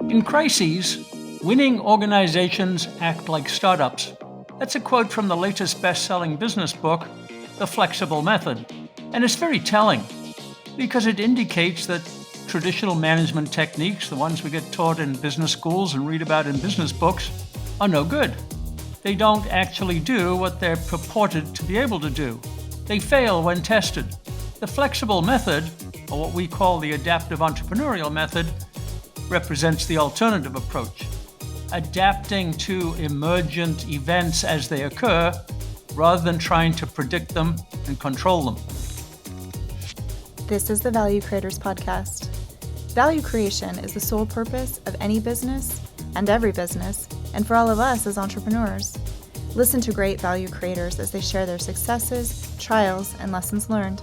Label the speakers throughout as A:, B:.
A: In crises, winning organizations act like startups. That's a quote from the latest best-selling business book, The Flexible Method. And it's very telling because it indicates that traditional management techniques, the ones we get taught in business schools and read about in business books, are no good. They don't actually do what they're purported to be able to do. They fail when tested. The flexible method, or what we call the adaptive entrepreneurial method, represents the alternative approach, adapting to emergent events as they occur rather than trying to predict them and control them.
B: This is the Value Creators Podcast. Value creation is the sole purpose of any business and every business, and for all of us as entrepreneurs. Listen to great value creators as they share their successes, trials, and lessons learned.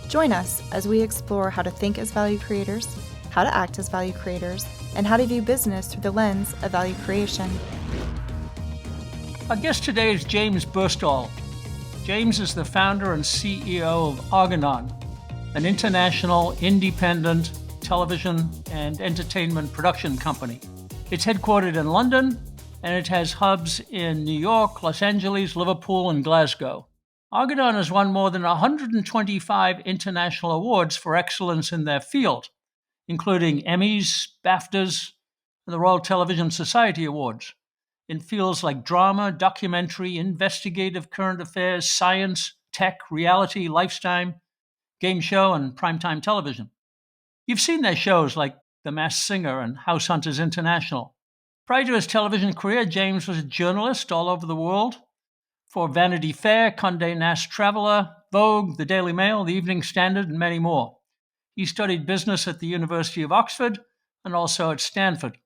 B: Join us as we explore how to think as value creators, how to act as value creators, and how to view business through the lens of value creation.
A: Our guest today is James Burstall. James is the founder and CEO of Argonon, an international independent television and entertainment production company. It's headquartered in London, and it has hubs in New York, Los Angeles, Liverpool, and Glasgow. Argonon has won more than 125 international awards for excellence in their field, including Emmys, BAFTAs, and the Royal Television Society Awards, in fields like drama, documentary, investigative current affairs, science, tech, reality, lifestyle, game show, and primetime television. You've seen their shows like The Masked Singer and House Hunters International. Prior to his television career, James was a journalist all over the world for Vanity Fair, Condé Nast Traveler, Vogue, The Daily Mail, The Evening Standard, and many more. He studied business at the University of Oxford and also at Stanford.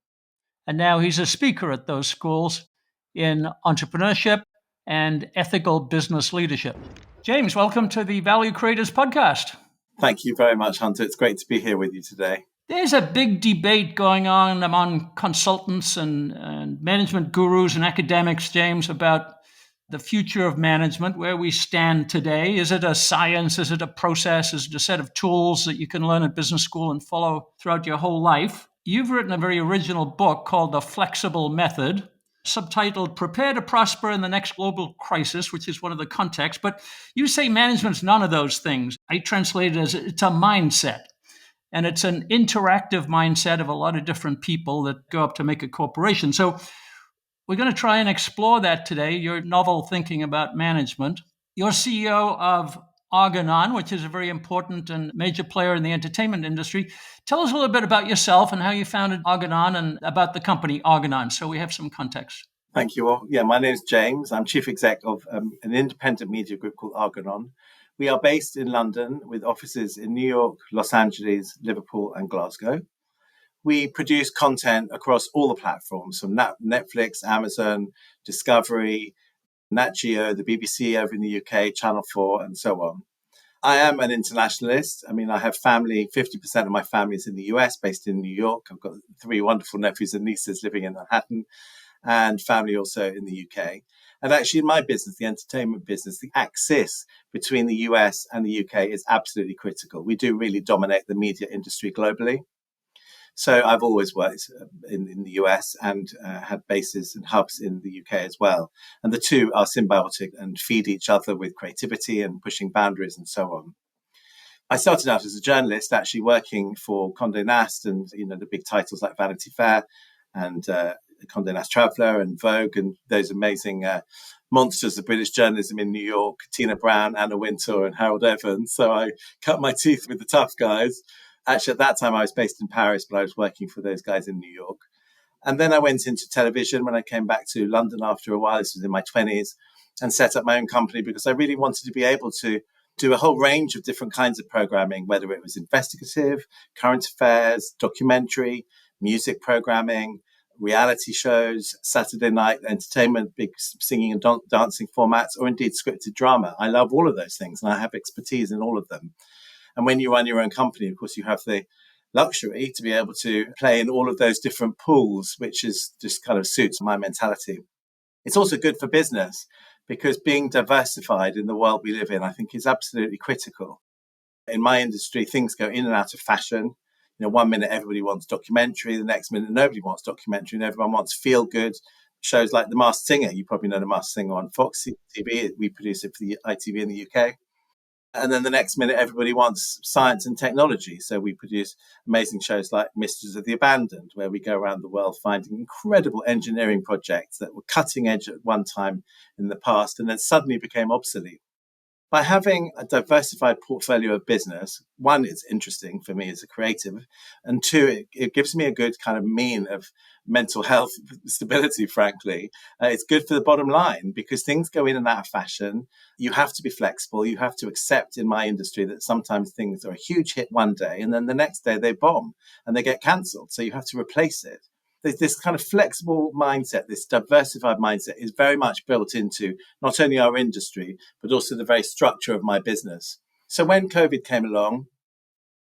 A: And now he's a speaker at those schools in entrepreneurship and ethical business leadership. James, welcome to the Value Creators Podcast.
C: Thank you very much, Hunter. It's great to be here with you today.
A: There's a big debate going on among consultants and management gurus and academics, James, about the future of management, where we stand today. Is it a science? Is it a process? Is it a set of tools that you can learn at business school and follow throughout your whole life? You've written a very original book called The Flexible Method, subtitled Prepare to Prosper in the Next Global Crisis, which is one of the contexts. But you say management's none of those things. I translate it as it's a mindset. And it's an interactive mindset of a lot of different people that go up to make a corporation. So we're going to try and explore that today, your novel thinking about management. You're CEO of Argonon, which is a very important and major player in the entertainment industry. Tell us a little bit about yourself and how you founded Argonon and about the company Argonon, so we have some context.
C: Thank you all. Yeah, my name is James. I'm chief exec of an independent media group called Argonon. We are based in London with offices in New York, Los Angeles, Liverpool, and Glasgow. We produce content across all the platforms, from Netflix, Amazon, Discovery, Nat Geo, the BBC over in the UK, Channel 4, and so on. I am an internationalist. I mean, I have family, 50% of my family is in the US, based in New York. I've got 3 wonderful nephews and nieces living in Manhattan, and family also in the UK. And actually, in my business, the entertainment business, the axis between the US and the UK is absolutely critical. We do really dominate the media industry globally. So I've always worked in the US and had bases and hubs in the UK as well. And the two are symbiotic and feed each other with creativity and pushing boundaries and so on. I started out as a journalist, actually working for Condé Nast and, the big titles like Vanity Fair and Condé Nast Traveler and Vogue and those amazing monsters of British journalism in New York, Tina Brown, Anna Wintour and Harold Evans. So I cut my teeth with the tough guys. Actually, at that time, I was based in Paris, but I was working for those guys in New York. And then I went into television when I came back to London after a while. This was in my 20s, and set up my own company because I really wanted to be able to do a whole range of different kinds of programming, whether it was investigative, current affairs, documentary, music programming, reality shows, Saturday night entertainment, big singing and dancing formats, or indeed scripted drama. I love all of those things, and I have expertise in all of them. And when you run your own company, of course, you have the luxury to be able to play in all of those different pools, which is just kind of suits my mentality. It's also good for business because being diversified in the world we live in, I think, is absolutely critical. In my industry, things go in and out of fashion. One minute everybody wants documentary, the next minute nobody wants documentary, and everyone wants feel good shows like The Masked Singer. You probably know The Masked Singer on Fox TV. We produce it for the ITV in the UK. And then the next minute, everybody wants science and technology. So we produce amazing shows like Mysteries of the Abandoned, where we go around the world finding incredible engineering projects that were cutting edge at one time in the past and then suddenly became obsolete. By having a diversified portfolio of business, one, it's interesting for me as a creative, and two, it gives me a good kind of mean of mental health stability, frankly. It's good for the bottom line because things go in and out of fashion. You have to be flexible. You have to accept in my industry that sometimes things are a huge hit one day and then the next day they bomb and they get cancelled. So you have to replace it. This kind of flexible mindset, this diversified mindset is very much built into not only our industry, but also the very structure of my business. So when COVID came along,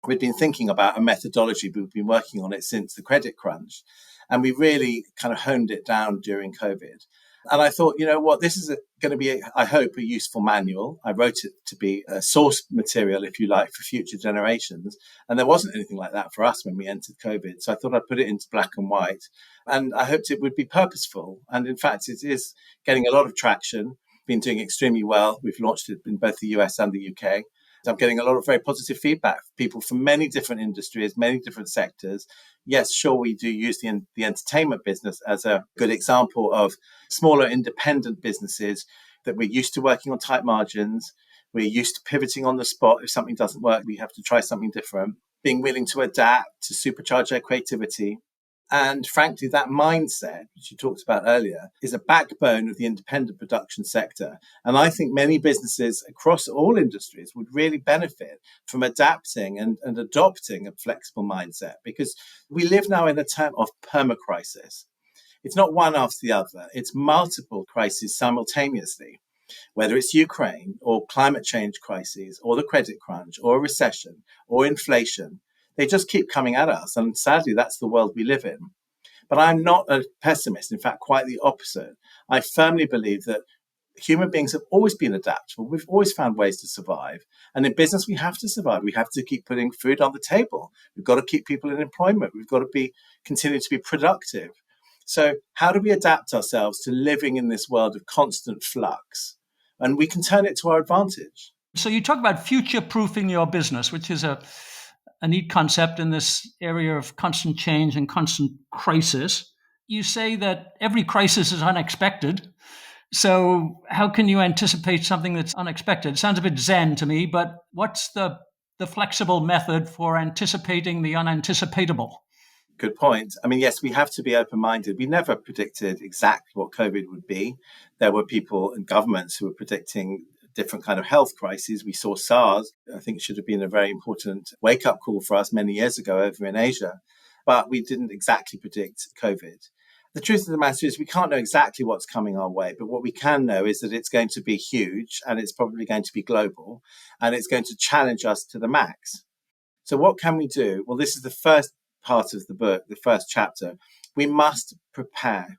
C: we'd been thinking about a methodology. We've been working on it since the credit crunch. And we really kind of honed it down during COVID. And I thought, this is going to be, I hope, a useful manual. I wrote it to be a source material, if you like, for future generations. And there wasn't anything like that for us when we entered COVID. So I thought I'd put it into black and white. And I hoped it would be purposeful. And in fact, it is getting a lot of traction, been doing extremely well. We've launched it in both the US and the UK. I'm getting a lot of very positive feedback from people from many different industries, many different sectors. Yes, sure, we do use the entertainment business as a good example of smaller independent businesses that we're used to working on tight margins. We're used to pivoting on the spot. If something doesn't work, we have to try something different, being willing to adapt, to supercharge our creativity. And frankly, that mindset, which you talked about earlier, is a backbone of the independent production sector. And I think many businesses across all industries would really benefit from adapting and adopting a flexible mindset, because we live now in a time of permacrisis. It's not one after the other. It's multiple crises simultaneously, whether it's Ukraine or climate change crises or the credit crunch or a recession or inflation. They just keep coming at us. And sadly, that's the world we live in. But I'm not a pessimist. In fact, quite the opposite. I firmly believe that human beings have always been adaptable. We've always found ways to survive. And in business, we have to survive. We have to keep putting food on the table. We've got to keep people in employment. We've got to continue to be productive. So how do we adapt ourselves to living in this world of constant flux? And we can turn it to our advantage.
A: So you talk about future-proofing your business, which is a neat concept in this area of constant change and constant crisis. You say that every crisis is unexpected. So how can you anticipate something that's unexpected? It sounds a bit zen to me, but what's the flexible method for anticipating the unanticipatable?
C: Good point. I mean, yes, we have to be open-minded. We never predicted exactly what COVID would be. There were people and governments who were predicting different kind of health crises. We saw SARS. I think it should have been a very important wake-up call for us many years ago over in Asia. But we didn't exactly predict COVID. The truth of the matter is we can't know exactly what's coming our way. But what we can know is that it's going to be huge and it's probably going to be global and it's going to challenge us to the max. So what can we do? Well, this is the first part of the book, the first chapter. We must prepare.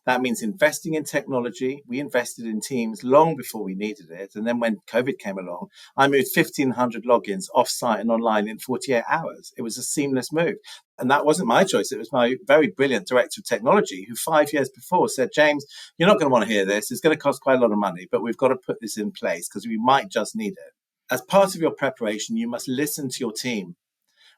C: That means investing in technology. We invested in Teams long before we needed it. And then when COVID came along, I moved 1,500 logins off-site and online in 48 hours. It was a seamless move. And that wasn't my choice. It was my very brilliant director of technology who 5 years before said, James, you're not going to want to hear this. It's going to cost quite a lot of money, but we've got to put this in place because we might just need it. As part of your preparation, you must listen to your team.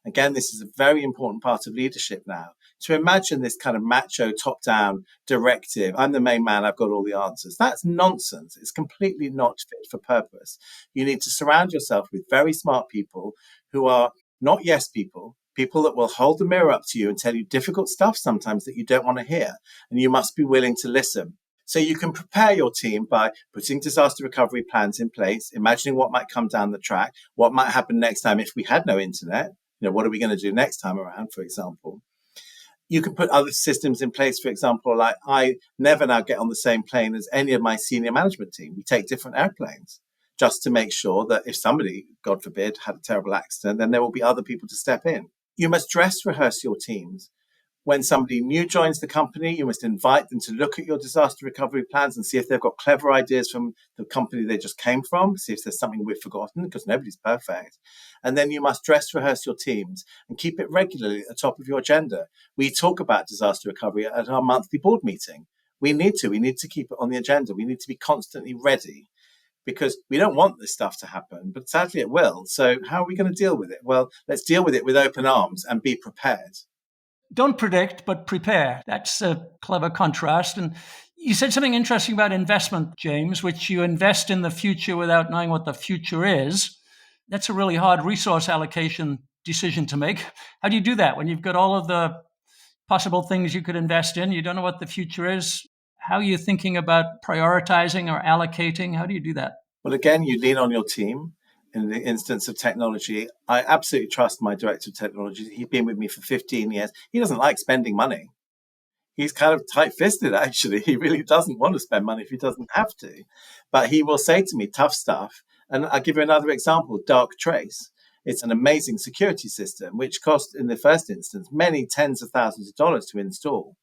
C: Again, this is a very important part of leadership now. To imagine this kind of macho, top-down directive, I'm the main man, I've got all the answers. That's nonsense. It's completely not fit for purpose. You need to surround yourself with very smart people who are not yes people, people that will hold the mirror up to you and tell you difficult stuff sometimes that you don't want to hear. And you must be willing to listen. So you can prepare your team by putting disaster recovery plans in place, imagining what might come down the track, what might happen next time if we had no internet. What are we going to do next time around, for example? You can put other systems in place, for example, like I never now get on the same plane as any of my senior management team. We take different airplanes just to make sure that if somebody, God forbid, had a terrible accident, then there will be other people to step in. You must dress rehearse your teams. When somebody new joins the company, you must invite them to look at your disaster recovery plans and see if they've got clever ideas from the company they just came from, see if there's something we've forgotten, because nobody's perfect. And then you must dress rehearse your teams and keep it regularly at the top of your agenda. We talk about disaster recovery at our monthly board meeting. We need to keep it on the agenda. We need to be constantly ready, because we don't want this stuff to happen, but sadly it will. So how are we going to deal with it? Well, let's deal with it with open arms and be prepared.
A: Don't predict, but prepare. That's a clever contrast. And you said something interesting about investment, James, which you invest in the future without knowing what the future is. That's a really hard resource allocation decision to make. How do you do that when you've got all of the possible things you could invest in? You don't know what the future is. How are you thinking about prioritizing or allocating? How do you do that?
C: Well, again, you lean on your team. In the instance of technology, I absolutely trust my director of technology. He's been with me for 15 years. He doesn't like spending money. He's kind of tight-fisted, actually. He really doesn't want to spend money if he doesn't have to. But he will say to me, tough stuff. And I'll give you another example, Dark Trace. It's an amazing security system, which cost, in the first instance, many tens of thousands of dollars to install.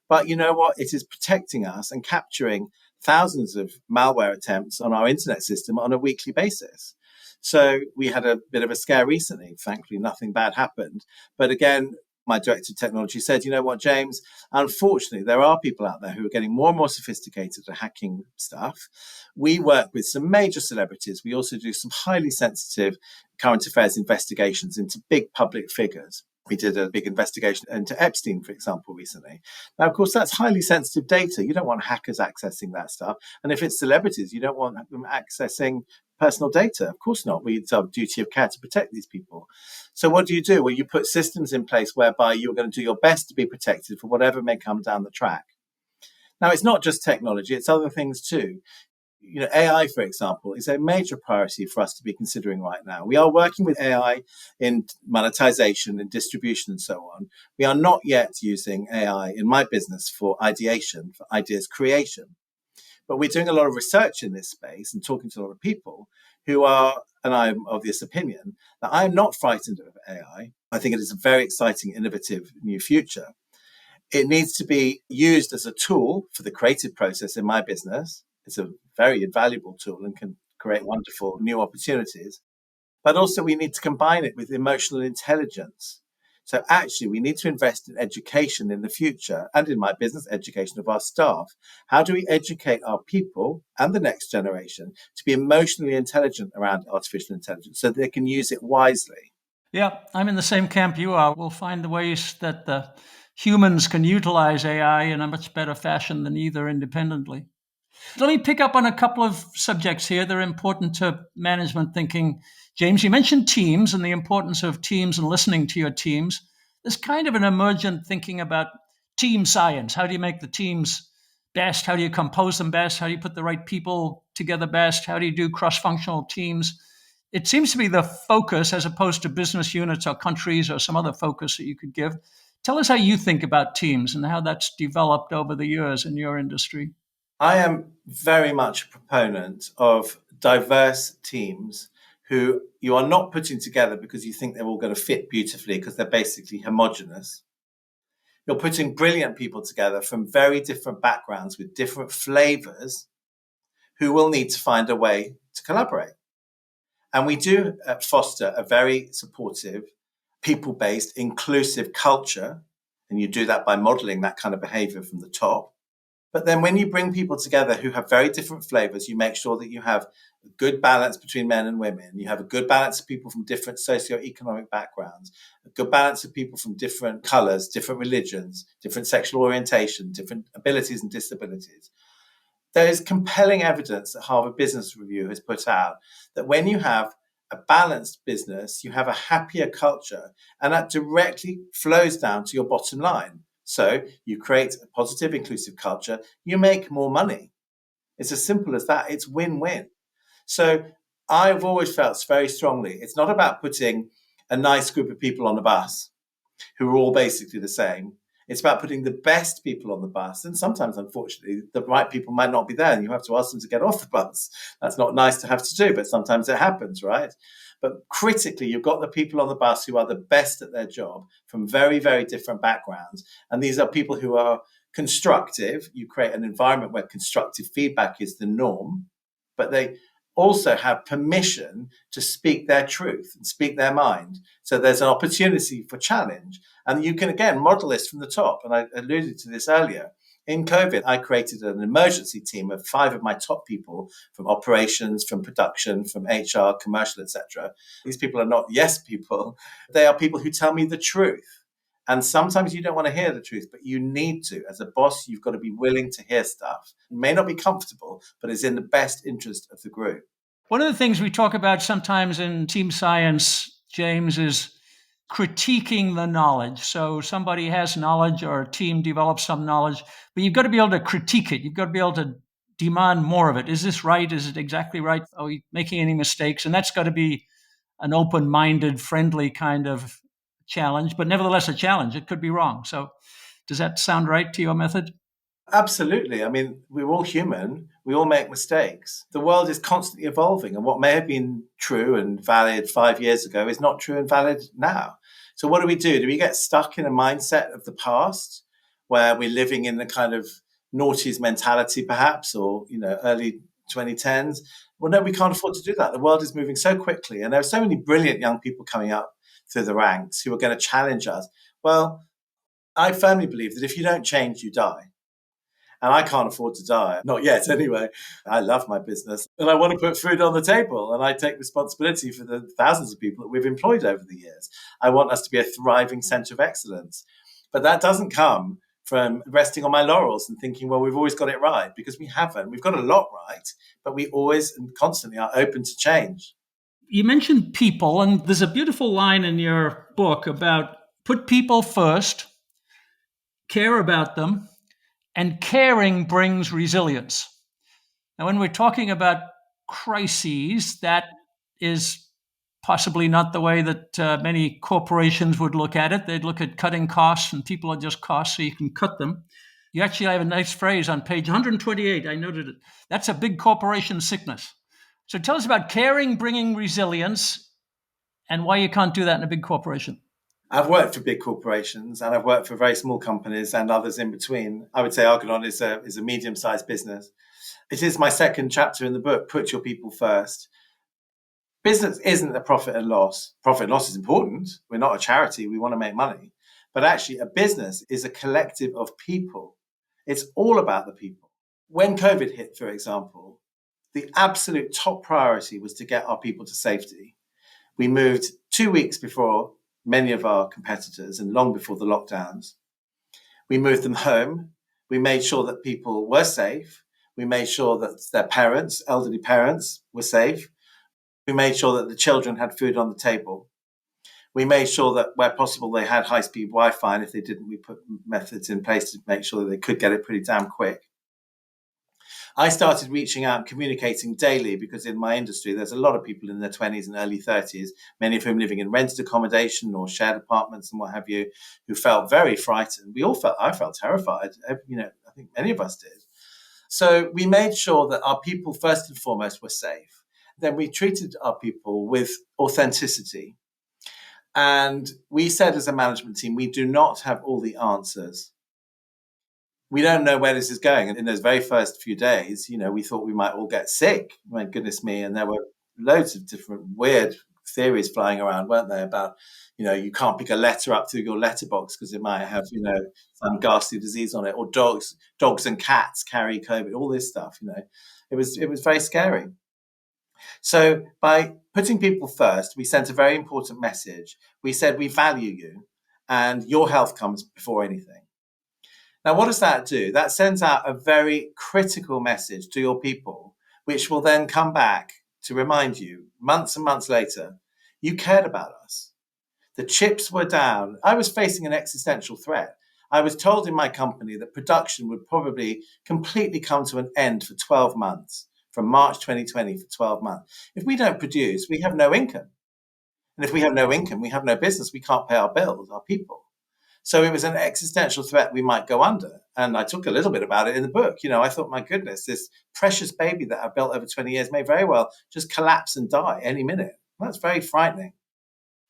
C: But you know what? It is protecting us and capturing thousands of malware attempts on our internet system on a weekly basis. So we had a bit of a scare recently. Thankfully, nothing bad happened. But again, my director of technology said, you know what, James, unfortunately, there are people out there who are getting more and more sophisticated at hacking stuff. We work with some major celebrities. We also do some highly sensitive current affairs investigations into big public figures. We did a big investigation into Epstein, for example, recently. Now, of course, that's highly sensitive data. You don't want hackers accessing that stuff. And if it's celebrities, you don't want them accessing personal data. Of course not. It's our duty of care to protect these people. So what do? Well, you put systems in place whereby you're going to do your best to be protected for whatever may come down the track. Now, it's not just technology, it's other things too. You know, AI, for example, is a major priority for us to be considering right now. We are working with AI in monetization and distribution and so on. We are not yet using AI in my business for ideation, for ideas creation. But we're doing a lot of research in this space and talking to a lot of people who are, and I'm of this opinion, that I'm not frightened of AI. I think it is a very exciting, innovative new future. It needs to be used as a tool for the creative process in my business. It's a very invaluable tool and can create wonderful new opportunities. But also we need to combine it with emotional intelligence. So actually we need to invest in education in the future and in my business, education of our staff. How do we educate our people and the next generation to be emotionally intelligent around artificial intelligence so they can use it wisely?
A: Yeah, I'm in the same camp you are. We'll find the ways that the humans can utilize AI in a much better fashion than either independently. Let me pick up on a couple of subjects here that are important to management thinking. James, you mentioned teams and the importance of teams and listening to your teams. There's kind of an emergent thinking about team science. How do you make the teams best? How do you compose them best? How do you put the right people together best? How do you do cross-functional teams? It seems to be the focus as opposed to business units or countries or some other focus that you could give. Tell us how you think about teams and how that's developed over the years in your industry.
C: I am very much a proponent of diverse teams who you are not putting together because you think they're all going to fit beautifully because they're basically homogenous. You're putting brilliant people together from very different backgrounds with different flavors who will need to find a way to collaborate. And we do foster a very supportive, people-based, inclusive culture. And you do that by modeling that kind of behavior from the top. But then when you bring people together who have very different flavors, you make sure that you have a good balance between men and women. You have a good balance of people from different socioeconomic backgrounds, a good balance of people from different colors, different religions, different sexual orientation, different abilities and disabilities. There is compelling evidence that Harvard Business Review has put out that when you have a balanced business, you have a happier culture, and that directly flows down to your bottom line. So you create a positive, inclusive culture, you make more money. It's as simple as that. It's win-win. So I've always felt very strongly, it's not about putting a nice group of people on a bus who are all basically the same. It's about putting the best people on the bus. And sometimes, unfortunately, the right people might not be there and you have to ask them to get off the bus. That's not nice to have to do, but sometimes it happens, right? But critically, you've got the people on the bus who are the best at their job from very, very different backgrounds. And these are people who are constructive. You create an environment where constructive feedback is the norm, but they also have permission to speak their truth and speak their mind. So there's an opportunity for challenge. And you can, again, model this from the top. And I alluded to this earlier. In COVID, I created an emergency team of 5 of my top people from operations, from production, from HR, commercial, etc. These people are not yes people. They are people who tell me the truth. And sometimes you don't want to hear the truth, but you need to. As a boss, you've got to be willing to hear stuff. It may not be comfortable, but it's in the best interest of the group.
A: One of the things we talk about sometimes in team science, James, is critiquing the knowledge. So somebody has knowledge or a team develops some knowledge, but you've got to be able to critique it. You've got to be able to demand more of it. Is this right? Is it exactly right? Are we making any mistakes? And that's got to be an open-minded, friendly kind of challenge, but nevertheless a challenge. It could be wrong. So does that sound right to your method?
C: Absolutely. I mean, we're all human. We all make mistakes. The world is constantly evolving, and what may have been true and valid 5 years ago is not true and valid now. So what do? Do we get stuck in a mindset of the past where we're living in the kind of noughties mentality perhaps, or, early 2010s? Well, no, we can't afford to do that. The world is moving so quickly, and there are so many brilliant young people coming up through the ranks who are going to challenge us. Well, I firmly believe that if you don't change, you die. And I can't afford to die. Not yet, anyway. I love my business and I want to put food on the table. And I take responsibility for the thousands of people that we've employed over the years. I want us to be a thriving center of excellence. But that doesn't come from resting on my laurels and thinking, well, we've always got it right, because we haven't. We've got a lot right, but we always and constantly are open to change.
A: You mentioned people, and there's a beautiful line in your book about put people first, care about them, and caring brings resilience. Now, when we're talking about crises, that is possibly not the way that many corporations would look at it. They'd look at cutting costs, and people are just costs, so you can cut them. You actually have a nice phrase on page 128. I noted it. That's a big corporation sickness. So tell us about caring, bringing resilience, and why you can't do that in a big corporation.
C: I've worked for big corporations and I've worked for very small companies and others in between. I would say Argonon is a medium-sized business. It is my second chapter in the book, Put Your People First. Business isn't a profit and loss. Profit and loss is important. We're not a charity. We want to make money. But actually, a business is a collective of people. It's all about the people. When COVID hit, for example, the absolute top priority was to get our people to safety. We moved 2 weeks before many of our competitors and long before the lockdowns. We moved them home. We made sure that people were safe. We made sure that their parents, elderly parents, were safe. We made sure that the children had food on the table. We made sure that where possible they had high-speed Wi-Fi, and if they didn't, we put methods in place to make sure that they could get it pretty damn quick. I started reaching out and communicating daily because in my industry, there's a lot of people in their 20s and early 30s, many of whom living in rented accommodation or shared apartments and what have you, who felt very frightened. I felt terrified. I think many of us did. So we made sure that our people, first and foremost, were safe. Then we treated our people with authenticity. And we said as a management team, we do not have all the answers. We don't know where this is going. And in those very first few days, we thought we might all get sick. My goodness me. And there were loads of different weird theories flying around, weren't there? About, you can't pick a letter up through your letterbox because it might have, some ghastly disease on it, or dogs and cats carry COVID, all this stuff, It was very scary. So by putting people first, we sent a very important message. We said, we value you and your health comes before anything. Now, what does that do? That sends out a very critical message to your people, which will then come back to remind you months and months later, you cared about us. The chips were down. I was facing an existential threat. I was told in my company that production would probably completely come to an end for 12 months, from March 2020 for 12 months. If we don't produce, we have no income. And if we have no income, we have no business. We can't pay our bills, our people. So it was an existential threat we might go under. And I talk a little bit about it in the book. I thought, my goodness, this precious baby that I've built over 20 years may very well just collapse and die any minute. That's very frightening.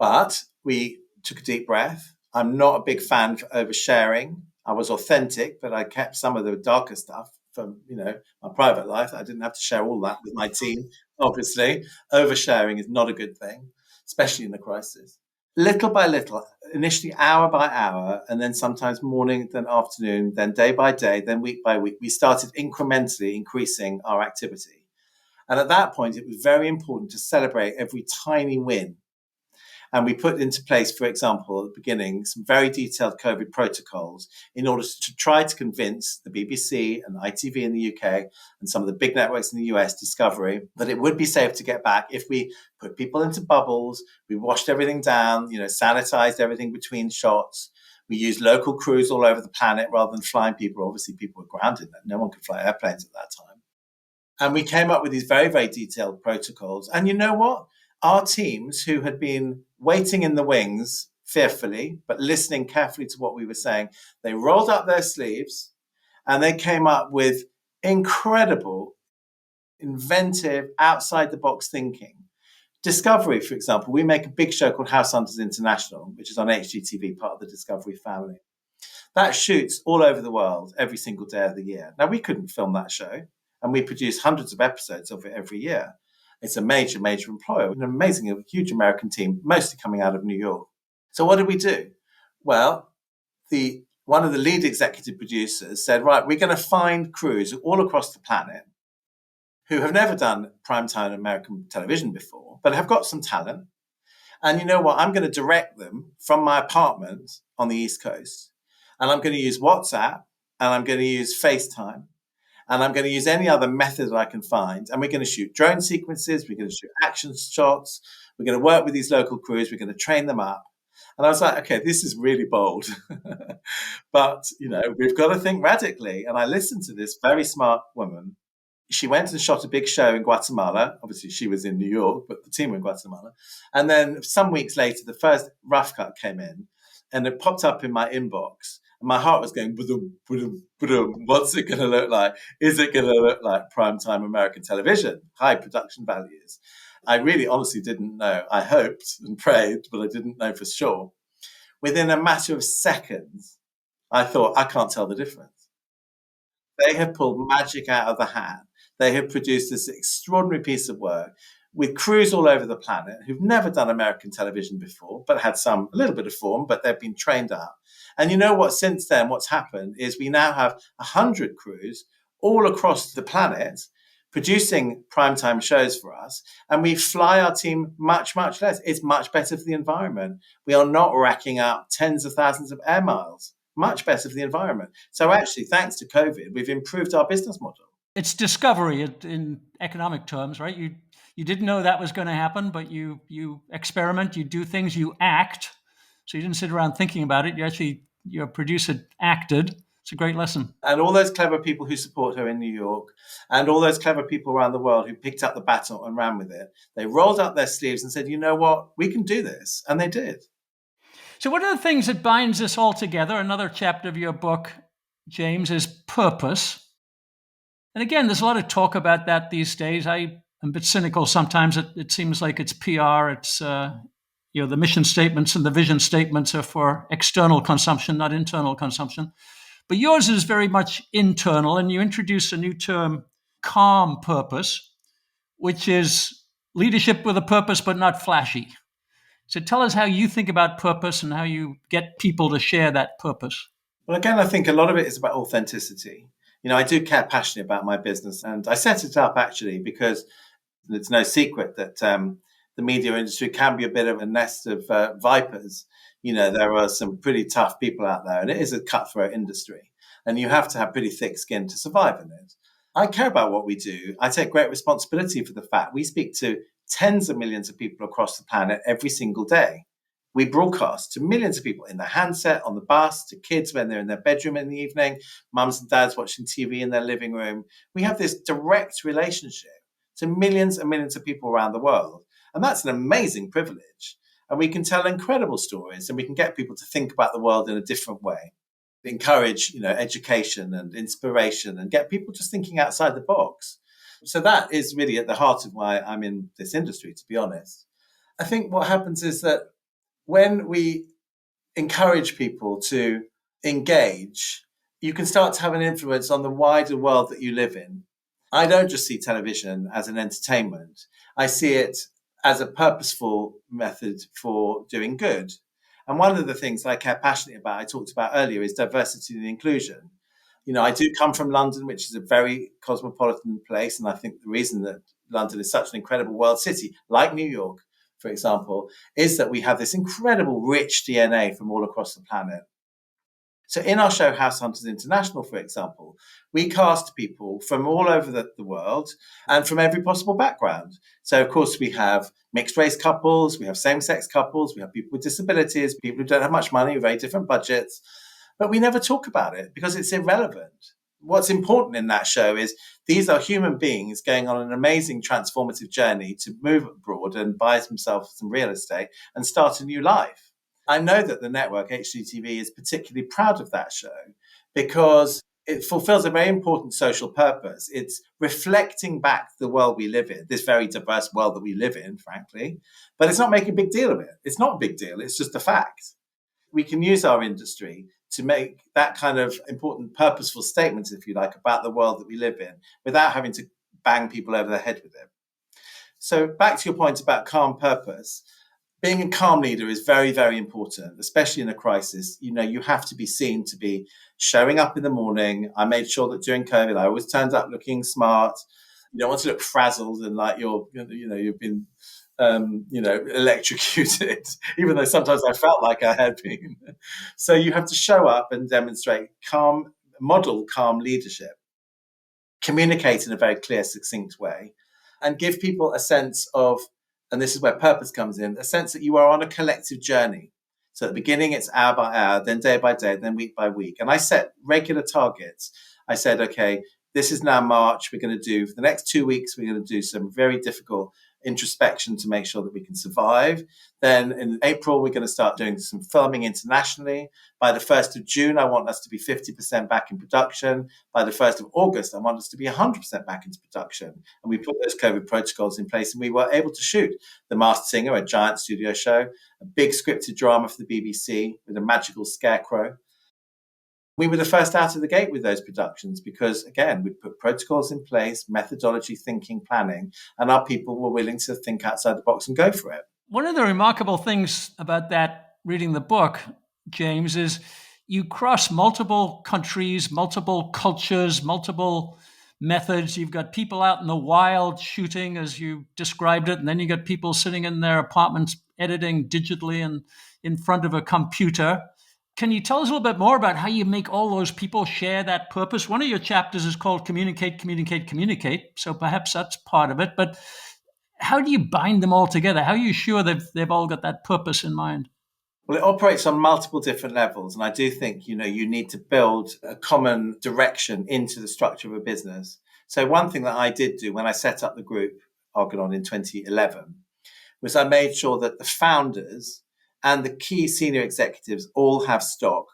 C: But we took a deep breath. I'm not a big fan for oversharing. I was authentic, but I kept some of the darker stuff from, my private life. I didn't have to share all that with my team, obviously. Oversharing is not a good thing, especially in a crisis. Little by little, initially hour by hour, and then sometimes morning, then afternoon, then day by day, then week by week, we started incrementally increasing our activity. And at that point, it was very important to celebrate every tiny win. And we put into place, for example, at the beginning, some very detailed COVID protocols in order to try to convince the BBC and ITV in the UK and some of the big networks in the US, Discovery, that it would be safe to get back if we put people into bubbles, we washed everything down, sanitized everything between shots. We used local crews all over the planet rather than flying people. Obviously, people were grounded. No one could fly airplanes at that time. And we came up with these very, very detailed protocols. And you know what? Our teams, who had been waiting in the wings fearfully, but listening carefully to what we were saying, they rolled up their sleeves and they came up with incredible, inventive, outside the box thinking. Discovery, for example, we make a big show called House Hunters International, which is on HGTV, part of the Discovery family. That shoots all over the world every single day of the year. Now, we couldn't film that show, and we produce hundreds of episodes of it every year. It's a major, major employer, an amazing, huge American team, mostly coming out of New York. So what did we do? Well, one of the lead executive producers said, right, we're going to find crews all across the planet who have never done primetime American television before, but have got some talent. And you know what? I'm going to direct them from my apartment on the East Coast. And I'm going to use WhatsApp, and I'm going to use FaceTime. And I'm going to use any other method that I can find. And we're going to shoot drone sequences. We're going to shoot action shots. We're going to work with these local crews. We're going to train them up. And I was like, okay, this is really bold. But, we've got to think radically. And I listened to this very smart woman. She went and shot a big show in Guatemala. Obviously, she was in New York, but the team were in Guatemala. And then some weeks later, the first rough cut came in. And it popped up in my inbox. And my heart was going, ba-dum, ba-dum, ba-dum. What's it going to look like? Is it going to look like primetime American television? High production values. I really honestly didn't know. I hoped and prayed, but I didn't know for sure. Within a matter of seconds, I thought, I can't tell the difference. They have pulled magic out of the hat. They have produced this extraordinary piece of work with crews all over the planet who've never done American television before, but had a little bit of form, but they've been trained up. And you know what? Since then, what's happened is we now have 100 crews all across the planet producing primetime shows for us. And we fly our team much, much less. It's much better for the environment. We are not racking up tens of thousands of air miles. Much better for the environment. So actually, thanks to COVID, we've improved our business model.
A: It's discovery in economic terms, right? You didn't know that was going to happen, but you experiment, you do things, you act. So you didn't sit around thinking about it. Your producer acted. It's a great lesson.
C: And all those clever people who support her in New York, and all those clever people around the world who picked up the baton and ran with it, they rolled up their sleeves and said, you know what, we can do this. And they did.
A: So one of the things that binds us all together, another chapter of your book, James, is purpose. And again, there's a lot of talk about that these days. I am a bit cynical sometimes. It seems like it's PR. It's the mission statements and the vision statements are for external consumption, not internal consumption. But yours is very much internal, and you introduce a new term, calm purpose, which is leadership with a purpose but not flashy. So tell us how you think about purpose and how you get people to share that purpose.
C: Well, again, I think a lot of it is about authenticity. I do care passionately about my business, and I set it up actually because it's no secret that the media industry can be a bit of a nest of vipers. There are some pretty tough people out there, and it is a cutthroat industry, and you have to have pretty thick skin to survive in it. I care about what we do. I take great responsibility for the fact we speak to tens of millions of people across the planet every single day. We broadcast to millions of people in the handset, on the bus, to kids when they're in their bedroom in the evening, mums and dads watching TV in their living room. We have this direct relationship to millions and millions of people around the world. And that's an amazing privilege. And we can tell incredible stories and we can get people to think about the world in a different way, encourage, education and inspiration and get people just thinking outside the box. So that is really at the heart of why I'm in this industry, to be honest. I think what happens is that when we encourage people to engage, you can start to have an influence on the wider world that you live in. I don't just see television as an entertainment. I see it as a purposeful method for doing good. And one of the things I care passionately about, I talked about earlier, is diversity and inclusion. I do come from London, which is a very cosmopolitan place. And I think the reason that London is such an incredible world city, like New York, for example, is that we have this incredible rich DNA from all across the planet. So in our show, House Hunters International, for example, we cast people from all over the world and from every possible background. So, of course, we have mixed race couples, we have same-sex couples, we have people with disabilities, people who don't have much money, very different budgets. But we never talk about it because it's irrelevant. What's important in that show is these are human beings going on an amazing transformative journey to move abroad and buy themselves some real estate and start a new life. I know that the network, HGTV, is particularly proud of that show because it fulfills a very important social purpose. It's reflecting back the world we live in, this very diverse world that we live in, frankly, but it's not making a big deal of it. It's not a big deal. It's just a fact. We can use our industry to make that kind of important, purposeful statement, if you like, about the world that we live in without having to bang people over the head with it. So back to your point about calm purpose. Being a calm leader is very, very important, especially in a crisis. You have to be seen to be showing up in the morning. I made sure that during COVID, I always turned up looking smart. You don't want to look frazzled and like you've been, electrocuted, even though sometimes I felt like I had been. So you have to show up and demonstrate model calm leadership, communicate in a very clear, succinct way, and give people a sense of, and this is where purpose comes in, a sense that you are on a collective journey. So at the beginning, it's hour by hour, then day by day, then week by week. And I set regular targets. I said, okay, this is now March. We're going to do, for the next 2 weeks, we're going to do some very difficult introspection to make sure that we can survive. Then in April, we're going to start doing some filming internationally. By the 1st of June, I want us to be 50% back in production. By the 1st of August, I want us to be 100% back into production. And we put those COVID protocols in place and we were able to shoot The Masked Singer, a giant studio show, a big scripted drama for the BBC with a magical scarecrow. We were the first out of the gate with those productions because, again, we put protocols in place, methodology, thinking, planning, and our people were willing to think outside the box and go for it.
A: One of the remarkable things about that, reading the book, James, is you cross multiple countries, multiple cultures, multiple methods. You've got people out in the wild shooting, as you described it, and then you got people sitting in their apartments editing digitally and in front of a computer. Can you tell us a little bit more about how you make all those people share that purpose? One of your chapters is called Communicate, Communicate, Communicate. So perhaps that's part of it. But how do you bind them all together? How are you sure they've all got that purpose in mind?
C: Well, it operates on multiple different levels. And I do think, you need to build a common direction into the structure of a business. So one thing that I did do when I set up the group, Argonon, in 2011, was I made sure that the founders and the key senior executives all have stock.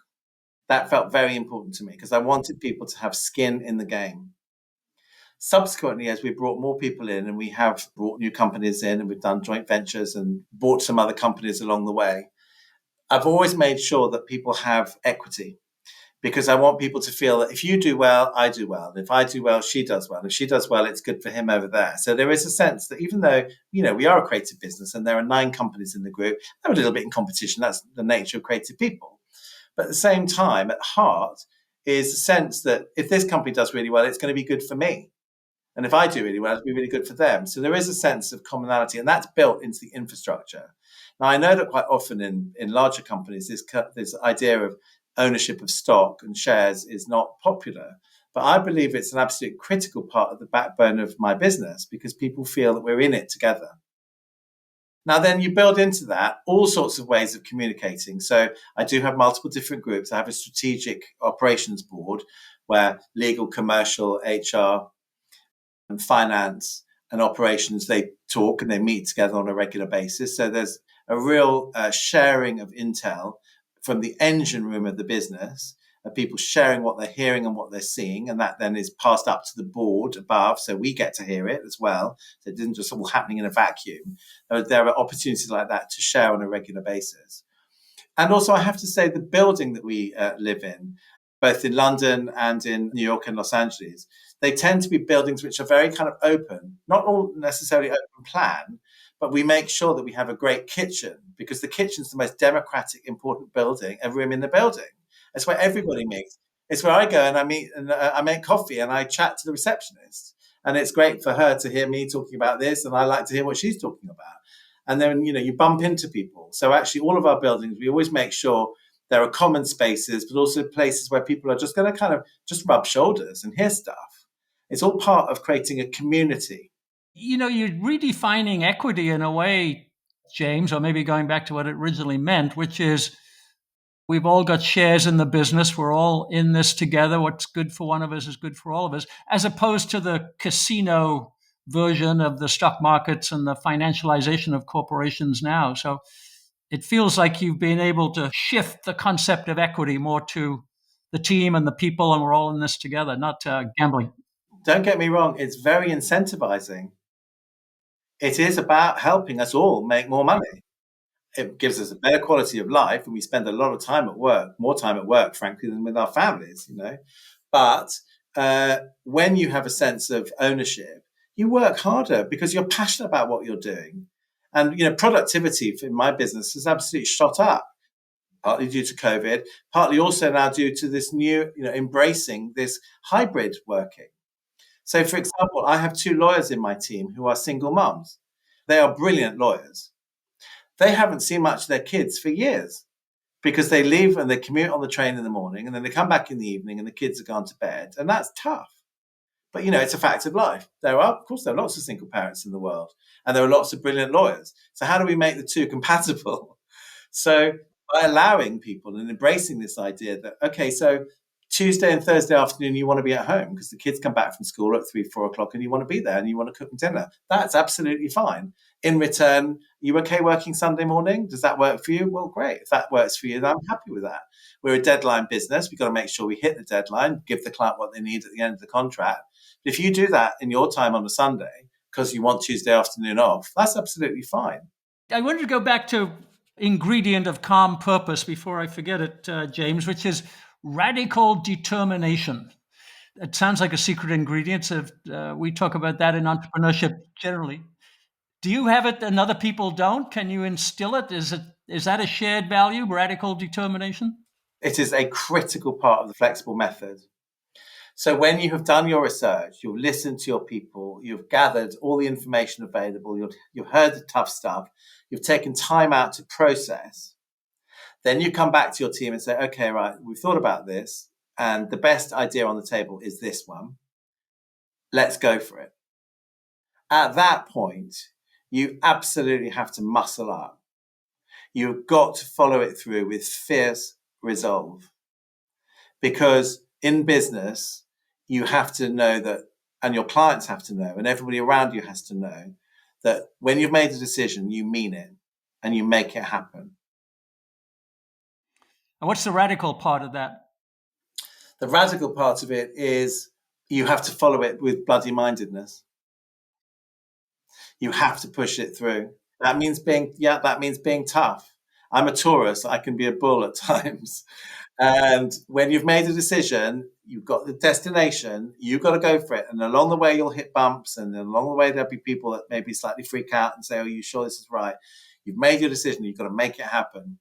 C: That felt very important to me because I wanted people to have skin in the game. Subsequently, as we brought more people in and we have brought new companies in and we've done joint ventures and bought some other companies along the way, I've always made sure that people have equity because I want people to feel that if you do well, I do well. If I do well, she does well. If she does well, it's good for him over there. So there is a sense that even though, we are a creative business and there are 9 companies in the group, they're a little bit in competition. That's the nature of creative people. But at the same time, at heart is a sense that if this company does really well, it's going to be good for me. And if I do really well, it'll be really good for them. So there is a sense of commonality and that's built into the infrastructure. Now, I know that quite often in larger companies, this idea of ownership of stock and shares is not popular. But I believe it's an absolute critical part of the backbone of my business because people feel that we're in it together. Now, then you build into that all sorts of ways of communicating. So I do have multiple different groups. I have a strategic operations board where legal, commercial, HR, and finance and operations, they talk and they meet together on a regular basis. So there's a real sharing of intel from the engine room of the business, of people sharing what they're hearing and what they're seeing, and that then is passed up to the board above, so we get to hear it as well. So it isn't just all happening in a vacuum. There are opportunities like that to share on a regular basis. And also, I have to say, the building that we live in, both in London and in New York and Los Angeles, they tend to be buildings which are very kind of open, not all necessarily open plan, but we make sure that we have a great kitchen, because the kitchen's the most democratic, important room in the building. It's where everybody meets. It's where I go and I meet and I make coffee and I chat to the receptionist. And it's great for her to hear me talking about this, and I like to hear what she's talking about. And then, you bump into people. So actually, all of our buildings, we always make sure there are common spaces, but also places where people are just going to kind of just rub shoulders and hear stuff. It's all part of creating a community.
A: You're redefining equity in a way, James, or maybe going back to what it originally meant, which is we've all got shares in the business. We're all in this together. What's good for one of us is good for all of us, as opposed to the casino version of the stock markets and the financialization of corporations now. So it feels like you've been able to shift the concept of equity more to the team and the people, and we're all in this together, not gambling.
C: Don't get me wrong, it's very incentivizing. It is about helping us all make more money. It gives us a better quality of life, and we spend a lot of time at work, more time at work, frankly, than with our families. But when you have a sense of ownership, you work harder because you're passionate about what you're doing. And, productivity in my business has absolutely shot up, partly due to COVID, partly also now due to this new, embracing this hybrid working. So, for example, I have 2 lawyers in my team who are single mums. They are brilliant lawyers. They haven't seen much of their kids for years because they leave and they commute on the train in the morning, and then they come back in the evening and the kids are gone to bed. And that's tough. But, it's a fact of life. Of course, there are lots of single parents in the world, and there are lots of brilliant lawyers. So how do we make the two compatible? So by allowing people and embracing this idea that, okay, so Tuesday and Thursday afternoon, you want to be at home because the kids come back from school at 3-4 o'clock and you want to be there and you want to cook them dinner. That's absolutely fine. In return, you okay working Sunday morning? Does that work for you? Well, great. If that works for you, then I'm happy with that. We're a deadline business. We've got to make sure we hit the deadline, give the client what they need at the end of the contract. But if you do that in your time on a Sunday because you want Tuesday afternoon off, that's absolutely fine.
A: I wanted to go back to ingredient of calm purpose before I forget it, James, which is radical determination. It sounds like a secret ingredient. We talk about that in entrepreneurship generally. Do you have it and other people don't? Can you instill it? Is that a shared value, radical determination?
C: It is a critical part of the flexible method. So when you have done your research, you've listened to your people, you've gathered all the information available, you've heard the tough stuff, you've taken time out to process, then you come back to your team and say, okay, right, we've thought about this, and the best idea on the table is this one. Let's go for it. At that point, you absolutely have to muscle up. You've got to follow it through with fierce resolve. Because in business, you have to know that, and your clients have to know, and everybody around you has to know that when you've made a decision, you mean it and you make it happen.
A: And what's the radical part of that?
C: The radical part of it is you have to follow it with bloody mindedness. You have to push it through. That means being tough. I'm a Taurus. I can be a bull at times. And when you've made a decision, you've got the destination, you've got to go for it. And along the way, you'll hit bumps. And along the way, there'll be people that maybe slightly freak out and say, are you sure this is right? You've made your decision. You've got to make it happen.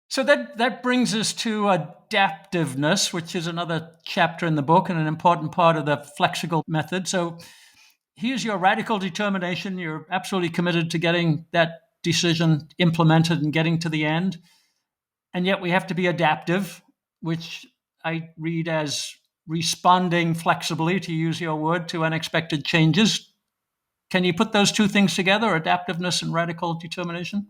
A: So that brings us to adaptiveness, which is another chapter in the book and an important part of the flexible method. So here's your radical determination. You're absolutely committed to getting that decision implemented and getting to the end. And yet we have to be adaptive, which I read as responding flexibly, to use your word, to unexpected changes. Can you put those two things together, adaptiveness and radical determination?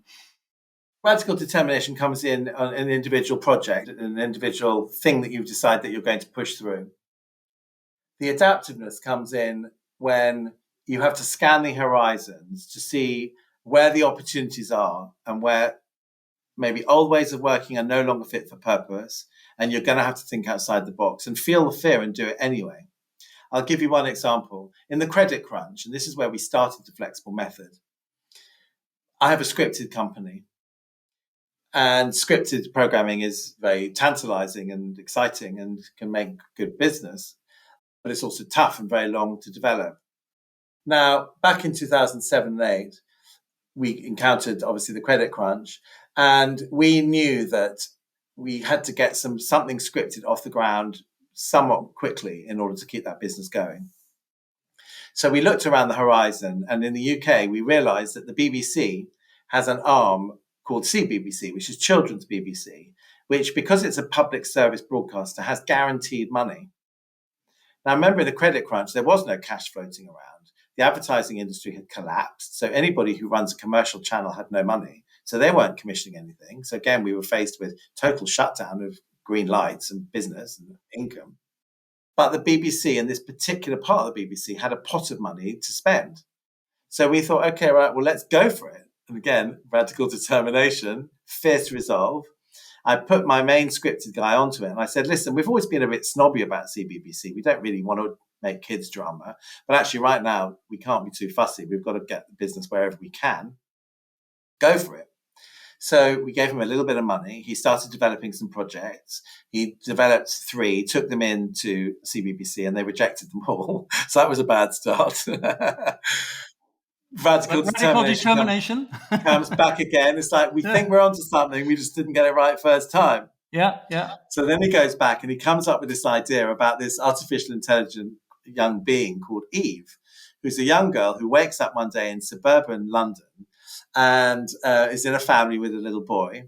C: Radical determination comes in on an individual project, an individual thing that you decide that you're going to push through. The adaptiveness comes in when you have to scan the horizons to see where the opportunities are and where maybe old ways of working are no longer fit for purpose, and you're going to have to think outside the box and feel the fear and do it anyway. I'll give you one example. In the credit crunch, and this is where we started the flexible method, I have a scripted company, and scripted programming is very tantalizing and exciting and can make good business, but it's also tough and very long to develop. Now, back in 2007 and 8, we encountered obviously the credit crunch, and we knew that we had to get something scripted off the ground somewhat quickly in order to keep that business going. So we looked around the horizon, and in the UK, we realized that the BBC has an arm called CBBC, which is Children's BBC, which, because it's a public service broadcaster, has guaranteed money. Now, remember, in the credit crunch, there was no cash floating around. The advertising industry had collapsed. So anybody who runs a commercial channel had no money. So they weren't commissioning anything. So again, we were faced with total shutdown of green lights and business and income. But the BBC, and this particular part of the BBC, had a pot of money to spend. So we thought, okay, right, well, let's go for it. And again, radical determination, fierce resolve. I put my main scripted guy onto it, and I said, listen, we've always been a bit snobby about CBBC. We don't really want to make kids drama, but actually right now we can't be too fussy. We've got to get the business wherever we can. Go for it. So we gave him a little bit of money. He started developing some projects. He developed 3, took them into CBBC, and they rejected them all. So that was a bad start. Radical determination comes back again. It's like, we think we're onto something. We just didn't get it right first time.
A: Yeah.
C: So then he goes back and he comes up with this idea about this artificial intelligent young being called Eve, who's a young girl who wakes up one day in suburban London and is in a family with a little boy.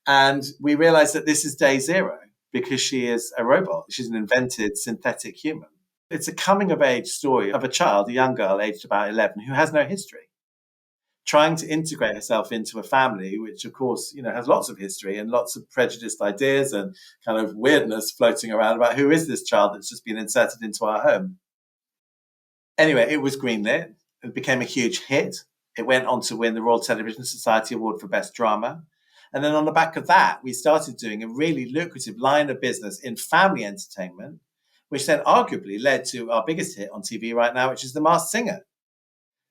C: And we realize that this is day 0 because she is a robot. She's an invented synthetic human. It's a coming of age story of a child, a young girl aged about 11, who has no history, trying to integrate herself into a family, which of course, has lots of history and lots of prejudiced ideas and kind of weirdness floating around about who is this child that's just been inserted into our home. Anyway, it was greenlit. It became a huge hit. It went on to win the Royal Television Society Award for Best Drama. And then on the back of that, we started doing a really lucrative line of business in family entertainment, which then arguably led to our biggest hit on TV right now, which is The Masked Singer.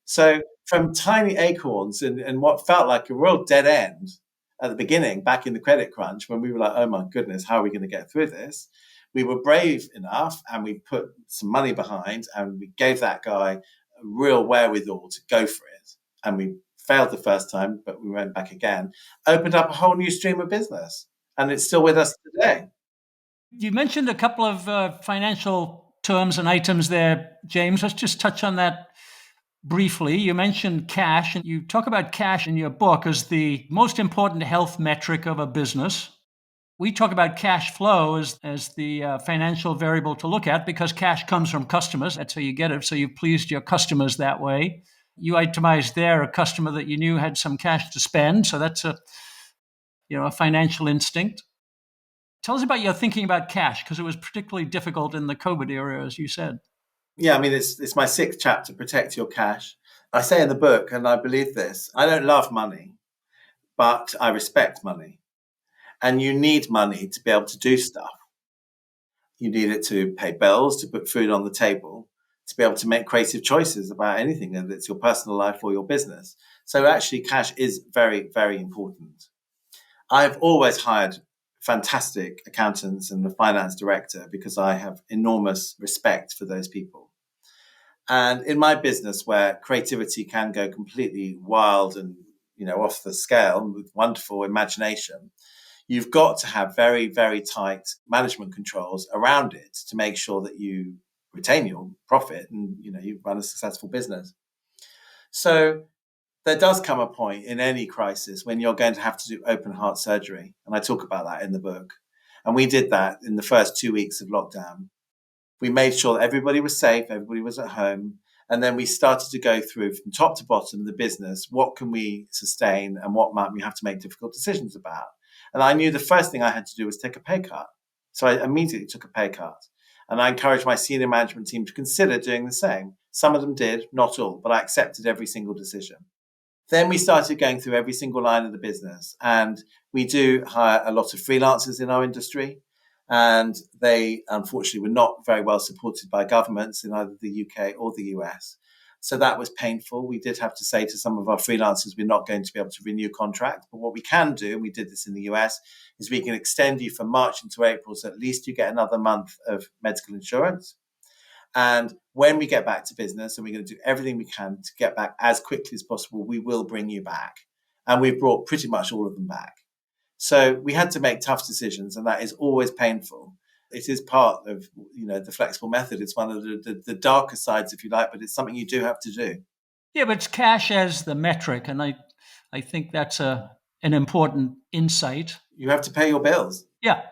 C: So from tiny acorns and what felt like a real dead end at the beginning, back in the credit crunch, when we were like, oh my goodness, how are we going to get through this? We were brave enough and we put some money behind and we gave that guy a real wherewithal to go for it. And we failed the first time, but we went back again, opened up a whole new stream of business. And it's still with us today.
A: You mentioned a couple of financial terms and items there, James. Let's just touch on that briefly. You mentioned cash, and you talk about cash in your book as the most important health metric of a business. We talk about cash flow as the financial variable to look at because cash comes from customers. That's how you get it. So you've pleased your customers that way. You itemized there a customer that you knew had some cash to spend. So that's a financial instinct. Tell us about your thinking about cash, because it was particularly difficult in the COVID era, as you said.
C: Yeah, I mean, it's my 6th chapter, Protect Your Cash. I say in the book, and I believe this, I don't love money, but I respect money. And you need money to be able to do stuff. You need it to pay bills, to put food on the table, to be able to make creative choices about anything, whether it's your personal life or your business. So actually, cash is very, very important. I've always hired fantastic accountants and the finance director because I have enormous respect for those people. And in my business, where creativity can go completely wild and off the scale with wonderful imagination, you've got to have very, very tight management controls around it to make sure that you retain your profit and you run a successful business. So there does come a point in any crisis when you're going to have to do open heart surgery. And I talk about that in the book. And we did that in the first 2 weeks of lockdown. We made sure that everybody was safe, everybody was at home. And then we started to go through from top to bottom the business. What can we sustain and what might we have to make difficult decisions about? And I knew the first thing I had to do was take a pay cut. So I immediately took a pay cut. And I encouraged my senior management team to consider doing the same. Some of them did, not all, but I accepted every single decision. Then we started going through every single line of the business, and we do hire a lot of freelancers in our industry, and they unfortunately were not very well supported by governments in either the UK or the US. So that was painful. We did have to say to some of our freelancers, we're not going to be able to renew contracts. But what we can do, and we did this in the US, is we can extend you from March into April, so at least you get another month of medical insurance. And when we get back to business, and we're going to do everything we can to get back as quickly as possible, we will bring you back. And we've brought pretty much all of them back. So we had to make tough decisions, and that is always painful. It is part of, the flexible method. It's one of the darker sides, if you like, but it's something you do have to do.
A: Yeah, but it's cash as the metric, and I think that's an important insight.
C: You have to pay your bills.
A: Yeah,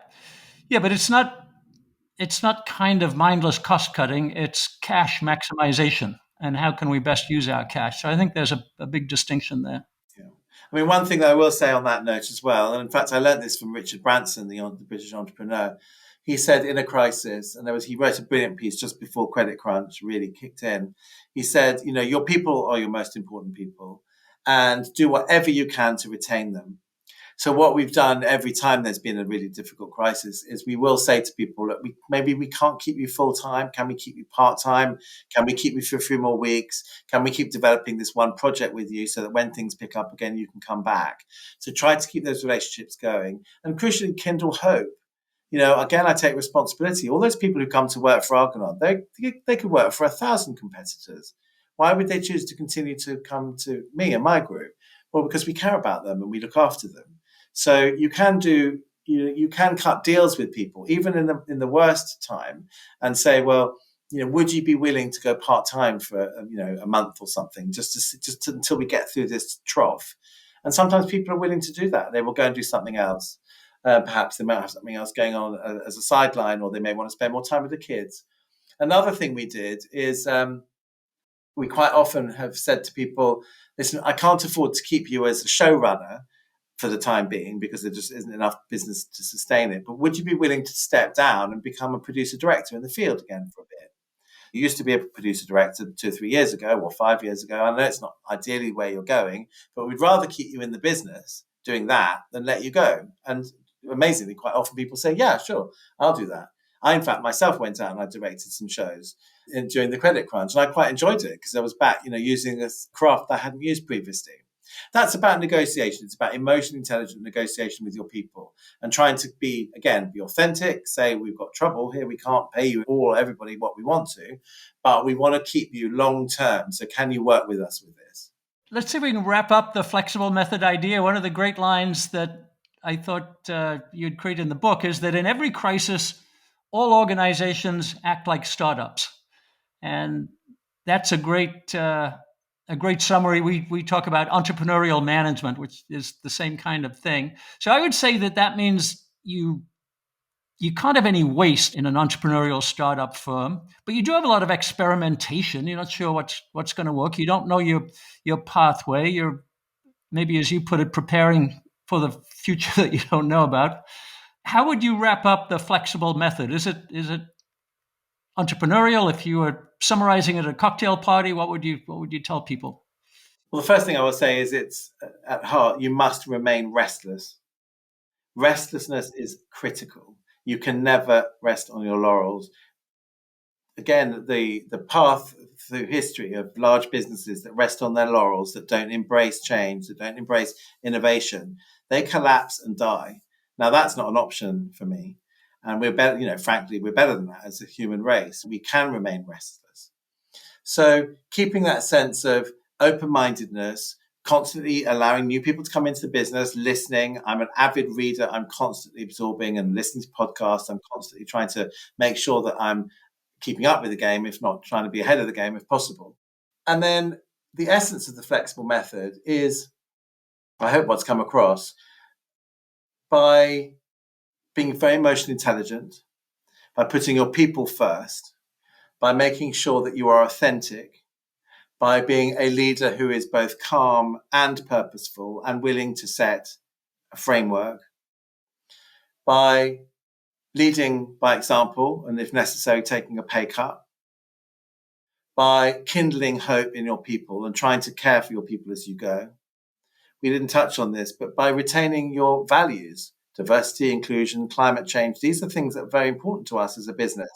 A: but it's not kind of mindless cost cutting. It's cash maximization, and how can we best use our cash? So I think there's a big distinction there.
C: Yeah. I mean, one thing that I will say on that note as well, and in fact, I learned this from Richard Branson, the British entrepreneur. He said in a crisis, and he wrote a brilliant piece just before credit crunch really kicked in. He said, your people are your most important people, and do whatever you can to retain them. So what we've done every time there's been a really difficult crisis is we will say to people, look, maybe we can't keep you full time. Can we keep you part time? Can we keep you for a few more weeks? Can we keep developing this one project with you so that when things pick up again, you can come back? So try to keep those relationships going, and crucially kindle hope. Again, I take responsibility. All those people who come to work for Argonon, they could work for 1,000 competitors. Why would they choose to continue to come to me and my group? Well, because we care about them and we look after them. So you can cut deals with people, even in the worst time, and say, well, would you be willing to go part time for a month or something, just until we get through this trough? And sometimes people are willing to do that. They will go and do something else. Perhaps they might have something else going on as a sideline, or they may want to spend more time with the kids. Another thing we did is we quite often have said to people, listen, I can't afford to keep you as a showrunner for the time being because there just isn't enough business to sustain it. But would you be willing to step down and become a producer director in the field again for a bit? You used to be a producer director 2 or 3 years ago or 5 years ago. I know it's not ideally where you're going, but we'd rather keep you in the business doing that than let you go. And amazingly, quite often people say, yeah, sure, I'll do that. I, in fact, myself went out and I directed some shows during the credit crunch, and I quite enjoyed it because I was back, using a craft that I hadn't used previously. That's about negotiation. It's about emotionally intelligent negotiation with your people and trying to be authentic, say we've got trouble here, we can't pay you everybody what we want to, but we want to keep you long term. So can you work with us with this?
A: Let's see if we can wrap up the flexible method idea. One of the great lines that I thought you'd create in the book is that in every crisis, all organizations act like startups. And that's a great summary. We talk about entrepreneurial management, which is the same kind of thing. So I would say that means you can't have any waste in an entrepreneurial startup firm, but you do have a lot of experimentation. You're not sure what's going to work. You don't know your pathway. You're, maybe as you put it, preparing for the future that you don't know about. How would you wrap up the flexible method? Is it entrepreneurial? If you were summarizing at a cocktail party, what would you tell people?
C: Well, the first thing I will say is it's at heart, you must remain restless. Restlessness is critical. You can never rest on your laurels. Again, the path through history of large businesses that rest on their laurels, that don't embrace change, that don't embrace innovation, they collapse and die. Now, that's not an option for me. And we're better, frankly, we're better than that as a human race. We can remain restless. So keeping that sense of open-mindedness, constantly allowing new people to come into the business, listening. I'm an avid reader. I'm constantly absorbing and listening to podcasts. I'm constantly trying to make sure that I'm keeping up with the game, if not trying to be ahead of the game if possible. And then the essence of the flexible method is, I hope what's come across, by being very emotionally intelligent, by putting your people first, by making sure that you are authentic, by being a leader who is both calm and purposeful and willing to set a framework, by leading by example, and if necessary, taking a pay cut, by kindling hope in your people and trying to care for your people as you go, we didn't touch on this, but by retaining your values, diversity, inclusion, climate change, these are things that are very important to us as a business.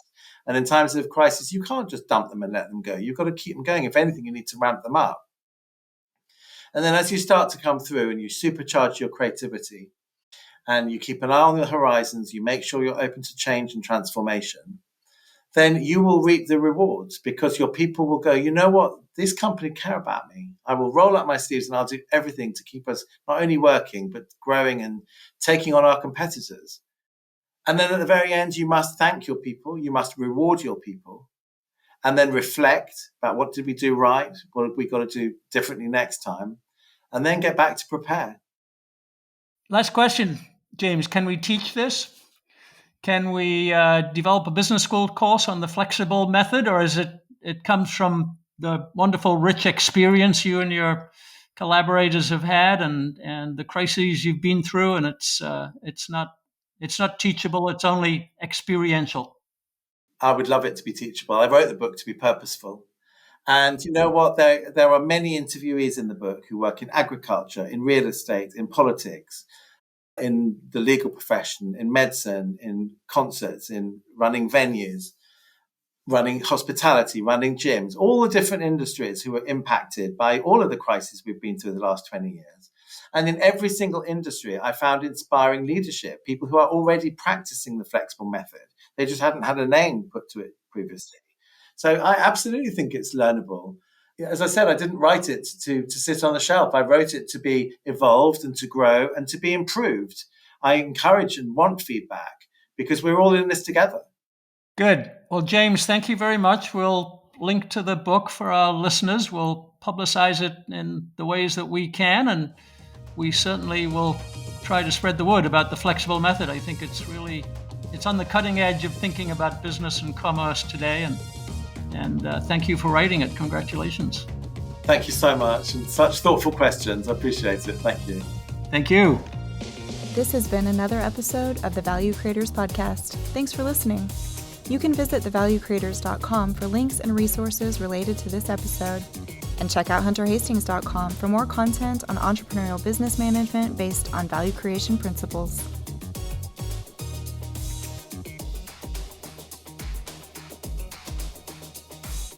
C: And in times of crisis, you can't just dump them and let them go. You've got to keep them going. If anything, you need to ramp them up. And then as you start to come through and you supercharge your creativity and you keep an eye on the horizons, you make sure you're open to change and transformation, then you will reap the rewards because your people will go, you know what, this company care about me. I will roll up my sleeves and I'll do everything to keep us not only working, but growing and taking on our competitors. And then at the very end, you must thank your people. You must reward your people and then reflect about what did we do right? What have we got to do differently next time? And then get back to prepare.
A: Last question, James. Can we teach this? Can we develop a business school course on the flexible method, or is it comes from the wonderful, rich experience you and your collaborators have had, and the crises you've been through, and it's not teachable. It's only experiential.
C: I would love it to be teachable. I wrote the book to be purposeful. And you know what? There are many interviewees in the book who work in agriculture, in real estate, in politics, in the legal profession, in medicine, in concerts, in running venues, running hospitality, running gyms, all the different industries who are impacted by all of the crises we've been through the last 20 years. And in every single industry, I found inspiring leadership, people who are already practicing the flexible method. They just hadn't had a name put to it previously. So I absolutely think it's learnable. As I said, I didn't write it to sit on a shelf. I wrote it to be evolved and to grow and to be improved. I encourage and want feedback because we're all in this together.
A: Good. Well, James, thank you very much. We'll link to the book for our listeners. We'll publicize it in the ways that we can, and we certainly will try to spread the word about the flexible method. I think it's on the cutting edge of thinking about business and commerce today, and thank you for writing it. Congratulations.
C: Thank you so much, and such thoughtful questions. I appreciate it. Thank you.
A: Thank you.
B: This has been another episode of the Value Creators Podcast. Thanks for listening. You can visit thevaluecreators.com for links and resources related to this episode, and check out hunterhastings.com for more content on entrepreneurial business management based on value creation principles.